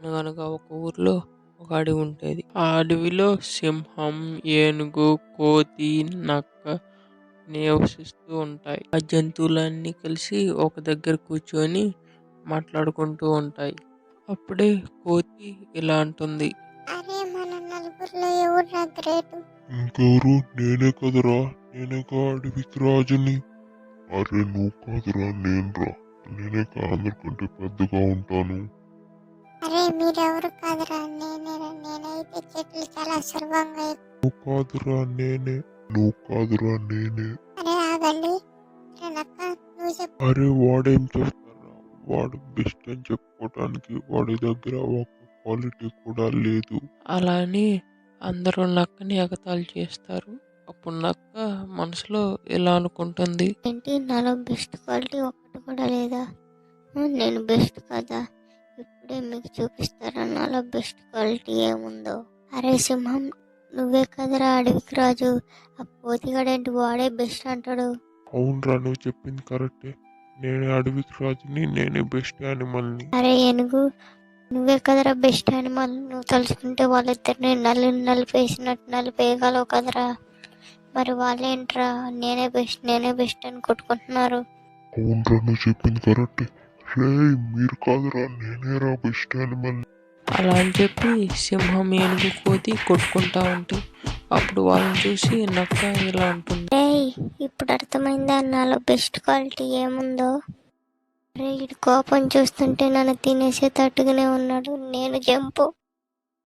అనగనగా ఒక ఊర్లో ఒక అడవి ఉండేది. ఆ అడవిలో సింహం, ఏనుగు, కోతి, నక్క నివసిస్తూ ఉంటాయి. ఆ జంతువులన్నీ కలిసి ఒక దగ్గర కూర్చొని మాట్లాడుకుంటూ ఉంటాయి. అప్పుడే కోతి ఇలా అంటుంది. అరే మన నలుగురిలో ఎవరురా గ్రేటు? ఇంకెవరు? నేనే కదరా, నేనేగా అడవికి రాజుని. అరే నువ్వు కాదురా, నేనురా. నేనే అందరికంటే పెద్దగా ఉంటాను. అరే మీరెవరు కాదురా, నేనేరా. నేనైతే చెట్లు చాలా సులభంగా నువ్వు కాదురా నేనే, నువ్వు కాదురా నేనే. అరే ఆగండి. అరే నక్క, నువ్వు చెప్పు. అరే వాడేం చెప్తారా, వాడు బెస్ట్ అని చెప్పుకోవటానికి వాడి దగ్గర ఒక క్వాలిటీ కూడా లేదు. అలా అని అందరూ నక్కని ఎగతాళి చేస్తారు. అప్పుడు నక్క మనసులో ఇలా అనుకుంటుంది. ఏంటి నాలో బెస్ట్ క్వాలిటీ ఒక్కటి కూడా లేదా? నేను బెస్ట్ కదా, ఇప్పుడే మీకు చూపిస్తారా నాలో బెస్ట్ క్వాలిటీ ఏముందో. అరే సింహం, నువ్వే కదరా అడవికి రాజు. ఆ పోతిగాడేంటి వాడే బెస్ట్ అంటాడు? అవునరా, నువ్వు చెప్పింది కరెక్టే. నేనే అడవికి రాజుని, నేనే బెస్ట్ యానిమల్ని. అరే ఏనుగు, నువ్వే కదరా బెస్ట్ యానిమల్. నువ్వు తలుచుకుంటే వాళ్ళిద్దరిని నలిపేసినట్టు నలిపేయగలవు కదరా. మరి వాళ్ళేంట్రా నేనే బెస్ట్ అని కొట్టుకుంటున్నారు? అవునరా, నువ్వు చెప్పింది కరెక్టే. రే మీరు కాదురా, నేనేరా బెస్ట్ యానిమల్. అలా అని చెప్పి సింహం, ఏనుగు, కోతి కొట్టుకుంటా ఉంటాయి. అప్పుడు వాళ్ళని చూసి నక్క ఇలా అంటుంది. ఏయ్, ఇప్పుడు అర్థమైందా నాలో బెస్ట్ క్వాలిటీ ఏముందో? అరే ఇటు కోపం చూస్తుంటే నన్ను తినేసేటట్టుగానే ఉన్నాడు. నేను జంపు.